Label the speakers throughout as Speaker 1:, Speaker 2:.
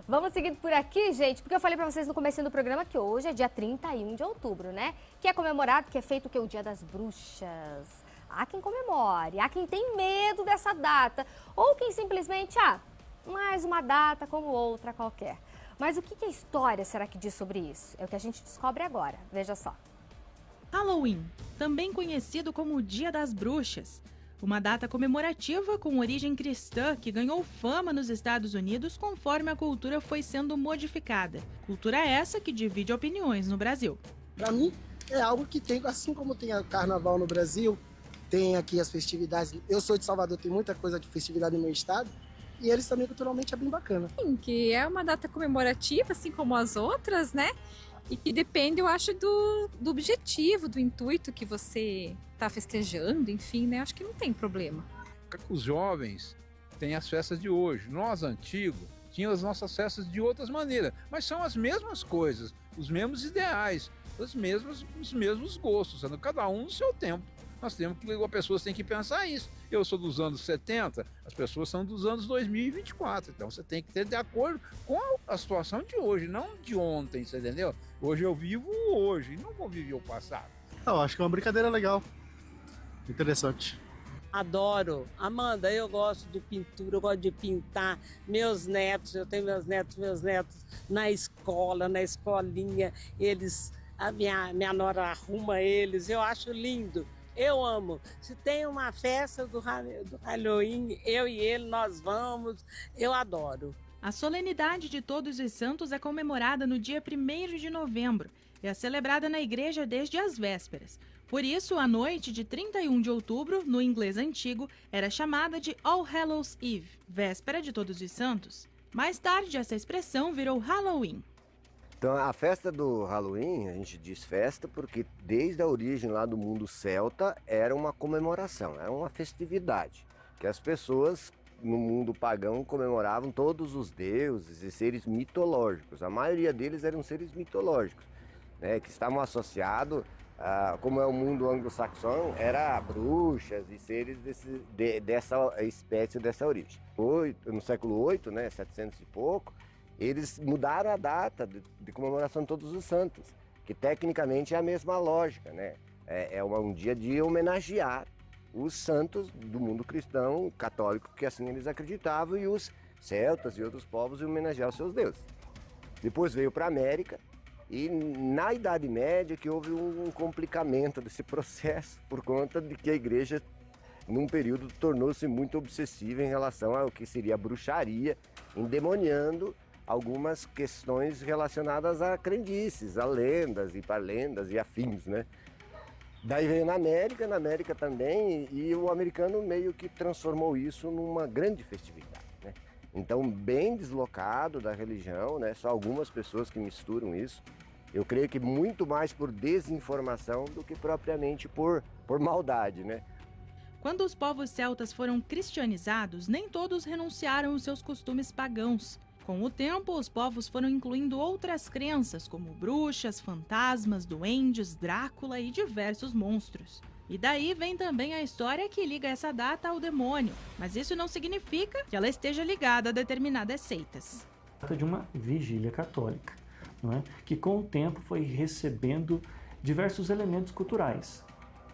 Speaker 1: Vamos seguindo por aqui, gente, porque eu falei pra vocês no começo do programa que hoje é dia 31 de outubro, né? Que é comemorado, que é feito o Dia das Bruxas. Há quem comemore, há quem tem medo dessa data, ou quem simplesmente, mais uma data como outra qualquer. Mas o que a história será que diz sobre isso? É o que a gente descobre agora, veja só.
Speaker 2: Halloween, também conhecido como o Dia das Bruxas. Uma data comemorativa com origem cristã que ganhou fama nos Estados Unidos conforme a cultura foi sendo modificada. Cultura essa que divide opiniões no Brasil.
Speaker 3: Para mim, é algo que tem, assim como tem o carnaval no Brasil, tem aqui as festividades. Eu sou de Salvador, tem muita coisa de festividade no meu estado, e eles também culturalmente é bem bacana.
Speaker 4: Sim, que é uma data comemorativa, assim como as outras, né? E que depende, eu acho, do objetivo, do intuito que você está festejando, enfim, né? Acho que não tem problema.
Speaker 5: Os jovens têm as festas de hoje. Nós, antigos, tínhamos as nossas festas de outras maneiras, mas são as mesmas coisas, os mesmos ideais, os mesmos gostos, sendo cada um no seu tempo. Nós temos que, as pessoas têm que pensar isso. Eu sou dos anos 70, as pessoas são dos anos 2024. Então você tem que ter de acordo com a situação de hoje, não de ontem, você entendeu? Hoje eu vivo hoje, não vou viver o passado.
Speaker 3: Eu acho que é uma brincadeira legal. Interessante.
Speaker 6: Adoro. Amanda, eu gosto de pintura, eu gosto de pintar. Meus netos, eu tenho meus netos na escola, na escolinha, a minha nora arruma eles, eu acho lindo. Eu amo. Se tem uma festa do Halloween, eu e ele, nós vamos. Eu adoro.
Speaker 2: A solenidade de Todos os Santos é comemorada no dia 1º de novembro e é celebrada na igreja desde as vésperas. Por isso, a noite de 31 de outubro, no inglês antigo, era chamada de All Hallows Eve, véspera de Todos os Santos. Mais tarde, essa expressão virou Halloween.
Speaker 7: Então, a festa do Halloween, a gente diz festa porque desde a origem lá do mundo celta era uma comemoração, era uma festividade, que as pessoas no mundo pagão comemoravam todos os deuses e seres mitológicos. A maioria deles eram seres mitológicos, né, que estavam associados, como é o mundo anglo-saxão, era bruxas e seres dessa espécie, dessa origem. No século VIII, né, 700 e pouco, eles mudaram a data de comemoração de Todos os Santos, que tecnicamente é a mesma lógica, né? É um dia de homenagear os santos do mundo cristão, católico, que assim eles acreditavam, e os celtas e outros povos homenagear os seus deuses. Depois veio para a América, e na Idade Média que houve um complicamento desse processo, por conta de que a igreja, num período, tornou-se muito obsessiva em relação ao que seria a bruxaria, endemoniando algumas questões relacionadas a crendices, a lendas e parlendas e afins, né? Daí veio na América também, e o americano meio que transformou isso numa grande festividade, né? Então, bem deslocado da religião, né? Só algumas pessoas que misturam isso. Eu creio que muito mais por desinformação do que propriamente por maldade, né?
Speaker 2: Quando os povos celtas foram cristianizados, nem todos renunciaram aos seus costumes pagãos. Com o tempo, os povos foram incluindo outras crenças, como bruxas, fantasmas, duendes, Drácula e diversos monstros. E daí vem também a história que liga essa data ao demônio, mas isso não significa que ela esteja ligada a determinadas seitas.
Speaker 8: Trata de uma vigília católica, não é? Que com o tempo foi recebendo diversos elementos culturais.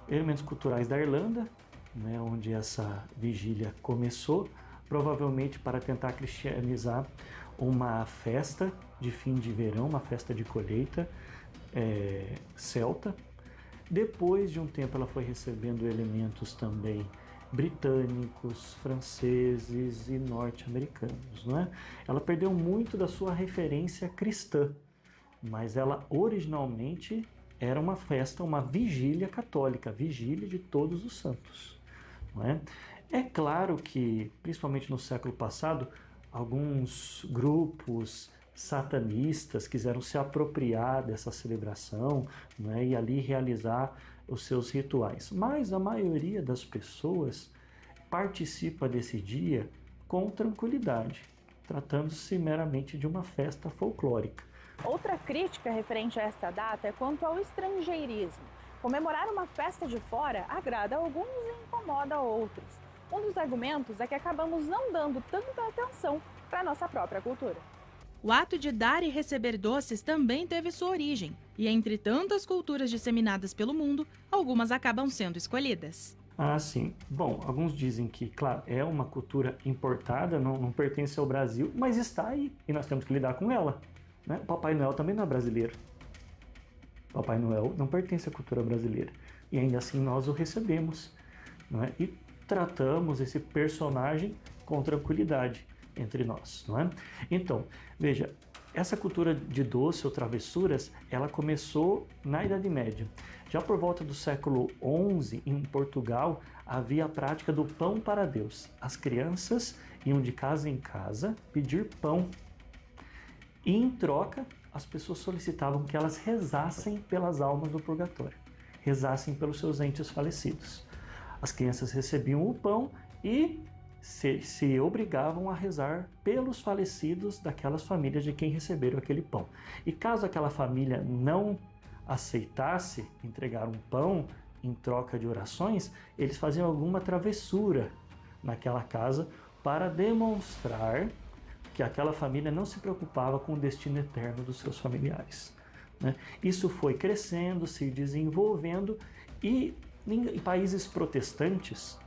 Speaker 8: Elementos culturais da Irlanda, né, onde essa vigília começou, provavelmente para tentar cristianizar uma festa de fim de verão, uma festa de colheita celta. Depois de um tempo ela foi recebendo elementos também britânicos, franceses e norte-americanos, não é? Ela perdeu muito da sua referência cristã, mas ela originalmente era uma festa, uma vigília católica, a vigília de Todos os Santos, não é? É claro que, principalmente no século passado, alguns grupos satanistas quiseram se apropriar dessa celebração, né, e ali realizar os seus rituais. Mas a maioria das pessoas participa desse dia com tranquilidade, tratando-se meramente de uma festa folclórica.
Speaker 9: Outra crítica referente a esta data é quanto ao estrangeirismo. Comemorar uma festa de fora agrada a alguns e incomoda a outros. Um dos argumentos é que acabamos não dando tanta atenção para a nossa própria cultura.
Speaker 2: O ato de dar e receber doces também teve sua origem, e entre tantas culturas disseminadas pelo mundo, algumas acabam sendo escolhidas.
Speaker 8: Ah, sim. Bom, alguns dizem que, claro, é uma cultura importada, não pertence ao Brasil, mas está aí e nós temos que lidar com ela, né? O Papai Noel também não é brasileiro. O Papai Noel não pertence à cultura brasileira e ainda assim nós o recebemos, não é? E tratamos esse personagem com tranquilidade entre nós, não é? Então, veja, essa cultura de doce ou travessuras, ela começou na Idade Média. Já por volta do século XI, em Portugal, havia a prática do pão para Deus. As crianças iam de casa em casa pedir pão. E em troca, as pessoas solicitavam que elas rezassem pelas almas do purgatório, rezassem pelos seus entes falecidos. As crianças recebiam o pão e se obrigavam a rezar pelos falecidos daquelas famílias de quem receberam aquele pão. E caso aquela família não aceitasse entregar um pão em troca de orações, eles faziam alguma travessura naquela casa para demonstrar que aquela família não se preocupava com o destino eterno dos seus familiares, né? Isso foi crescendo, se desenvolvendo e em países protestantes,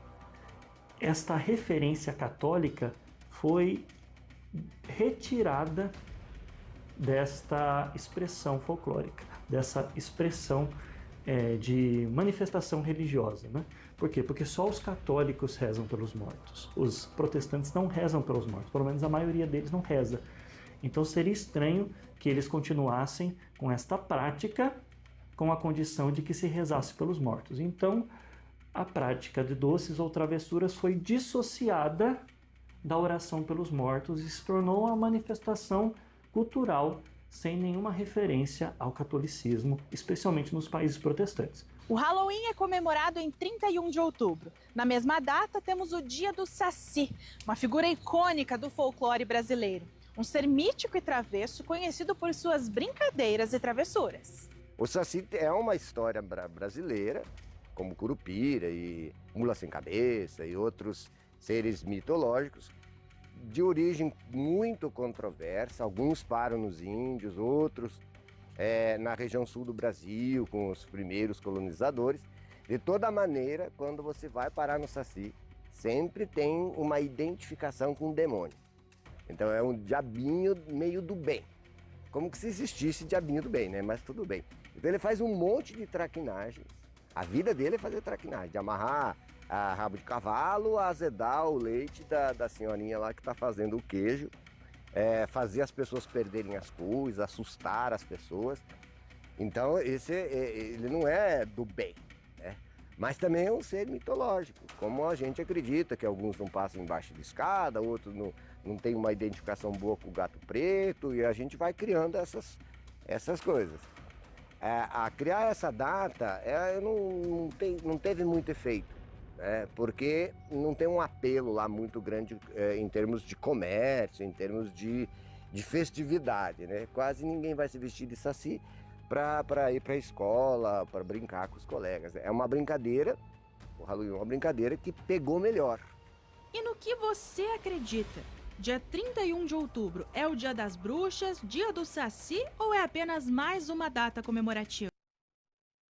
Speaker 8: esta referência católica foi retirada desta expressão folclórica, dessa expressão de manifestação religiosa, né? Por quê? Porque só os católicos rezam pelos mortos. Os protestantes não rezam pelos mortos, pelo menos a maioria deles não reza. Então seria estranho que eles continuassem com esta prática com a condição de que se rezasse pelos mortos. Então, a prática de doces ou travessuras foi dissociada da oração pelos mortos e se tornou uma manifestação cultural sem nenhuma referência ao catolicismo, especialmente nos países protestantes.
Speaker 10: O Halloween é comemorado em 31 de outubro. Na mesma data, temos o Dia do Saci, uma figura icônica do folclore brasileiro. Um ser mítico e travesso conhecido por suas brincadeiras e travessuras.
Speaker 7: O Saci é uma história brasileira, como Curupira e Mula Sem Cabeça e outros seres mitológicos, de origem muito controversa. Alguns param nos índios, outros na região sul do Brasil, com os primeiros colonizadores. De toda maneira, quando você vai parar no Saci, sempre tem uma identificação com o demônio. Então é um diabinho meio do bem, como que se existisse diabinho do bem, né? Mas tudo bem. Então ele faz um monte de traquinagens. A vida dele é fazer traquinagem, de amarrar a rabo de cavalo, azedar o leite da senhorinha lá que está fazendo o queijo, fazer as pessoas perderem as coisas, assustar as pessoas. Então ele não é do bem, né? Mas também é um ser mitológico, como a gente acredita que alguns não passam embaixo de escada, outros não tem uma identificação boa com o gato preto, e a gente vai criando essas coisas. A criar essa data não teve muito efeito, porque não tem um apelo lá muito grande em termos de comércio, em termos de festividade, né? Quase ninguém vai se vestir de Saci para ir para a escola, para brincar com os colegas. É uma brincadeira, o Halloween é uma brincadeira que pegou melhor.
Speaker 2: E no que você acredita? Dia 31 de outubro é o Dia das Bruxas, Dia do Saci ou é apenas mais uma data comemorativa?